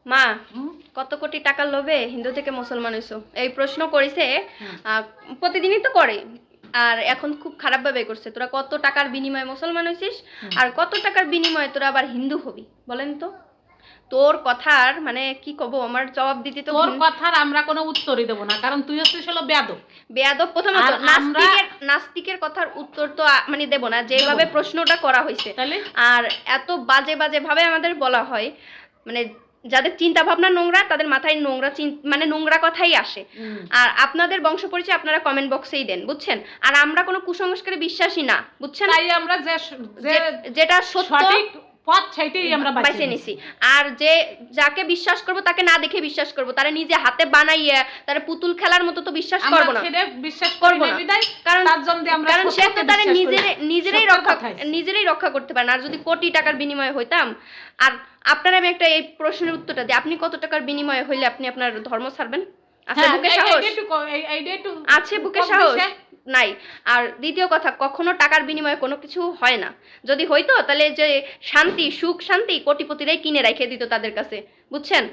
মা কত কোটি টাকার লোভে হিন্দু থেকে মুসলমান হইছো এই প্রশ্ন করেছে প্রতিদিনই তো করে আর এখন খুব খারাপ ভাবে করছে তোরা কত টাকার বিনিময়ে মুসলমান হইছিস আর কত টাকার বিনিময়ে তোরা আবার হিন্দু হবি বলেন তো তোর কথার মানে কি কব আমার জবাব দিতে তো তোর কথার আমরা কোনো উত্তরই দেব না কারণ তুই হচ্ছিস হলো বেয়াদব বেয়াদব প্রথমত নাস্তিকের কথার উত্তর তো মানে দেব না যেভাবে প্রশ্নটা করা হয়েছে আর এত বাজে বাজে ভাবে আমাদের বলা হয় মানে যাদের চিন্তা ভাবনা নোংরা তাদের মাথায় নোংরা মানে নোংরা কথাই আসে আর আপনাদের বংশ পরিচয় আপনারা কমেন্ট বক্সেই দেন বুঝছেন আর আমরা কোনো কুসংস্কারে বিশ্বাসী না বুঝছেন তাই আমরা যেটা সঠিক পথ সেটাই আমরা বেছে নিছি আর যে যাকে বিশ্বাস করব তাকে না দেখে বিশ্বাস করব তারা নিজে হাতে বানাইয়া তারা পুতুল খেলার মতো তো বিশ্বাস করব না আমরা বিশ্বাস করব না কারণ তার জন্য আমরা কারণ সে তো তারা নিজেরাই রক্ষা করতে পারে না আর যদি কোটি টাকার বিনিময়ে হইতাম আর আপনারা আমি একটা এই প্রশ্নের উত্তরটা দিই আপনি কত টাকার বিনিময়ে হইলে আপনি আপনার ধর্ম ছাড়বেন আছে বুকে সাহস আছে বুকে সাহস নাই আর দ্বিতীয় কথা কখনো টাকার বিনিময়ে কোনো কিছু হয় না যদি হইতো তাহলে যে শান্তি সুখ শান্তি কোটিপতিরাই কিনে রেখে দিত তাদের কাছে বুঝছেন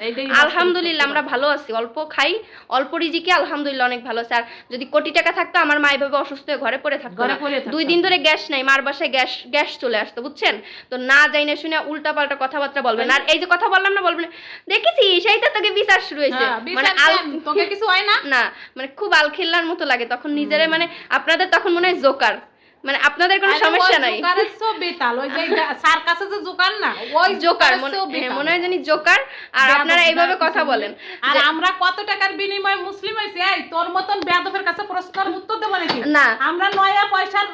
আলহামদুলিল্লাহ আমরা ভালো আছি অল্প খাই অল্প রিজিকে আলহামদুলিল্লাহ অনেক ভালো আছে আর যদি কোটি টাকা থাকতো আমার মা এভাবে অসুস্থ হয়ে ঘরে পড়ে থাকতো 2 দিন ধরে গ্যাস নাই মার বাসায় গ্যাস চলে আসতো বুঝছেন তো না যাই না শুনে উল্টা পাল্টা কথাবার্তা বলবেন আর এই যে কথা বললাম না বলবেন দেখেছি সেই তো তোকে বিচার শুরু হয়েছে মানে তোকে কিছু হয় না না মানে খুব আলখিল্লার মতো লাগে তখন নিজেরে মানে আপনাদের তখন মনে হয় জোকার মানে আপনাদের কোনো সমস্যা নাই জোকারের সব বেতাল ওই যে সার্কাসে যে জোকার না ওই জোকার মনে হয় জানি জোকার আর আপনারা এইভাবে কথা বলেন আর আমরা কত টাকার বিনিময়ে মুসলিম হইছি এই তোর মতন বেয়াদবের কাছে প্রশ্নের উত্তর দেব নাকি না আমরা নয়া পয়সার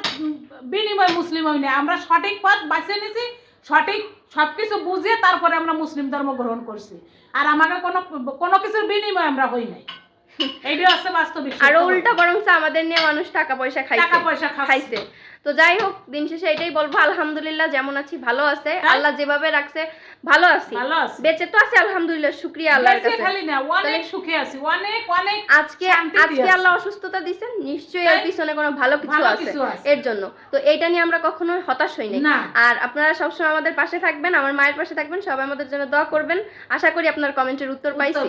বিনিময়ে মুসলিম হই না আমরা সঠিক পথ বেছে নিয়েছি সঠিক সবকিছু বুঝিয়ে তারপরে আমরা মুসলিম ধর্ম গ্রহণ করছি আর আমাকে কোনো কিছুর বিনিময়ে আমরা হই নাই এইটা হচ্ছে বাস্তবিক আর উল্টা বরং আমাদের নিয়ে মানুষ টাকা পয়সা খাইছে তো যাই হোক দিন শেষে এটাই বলবো আলহামদুলিল্লাহ যেমন আছি ভালো আছে আল্লাহ যেভাবে রাখছে ভালো আছি বেঁচে তো আছি আলহামদুলিল্লাহ শুকরিয়া আল্লাহর কাছে খালি না অনেক সুখে আছি অনেক আজকে আল্লাহ অসুস্থতা দিবেন নিশ্চয়ই এর পিছনে কোনো ভালো কিছু আছে এর জন্য তো এইটা নিয়ে আমরা কখনোই হতাশ হই না আর আপনারা সবসময় আমাদের পাশে থাকবেন আমার মায়ের পাশে থাকবেন সবাই আমাদের জন্য দোয়া করবেন আশা করি আপনার কমেন্টের উত্তর পাইছি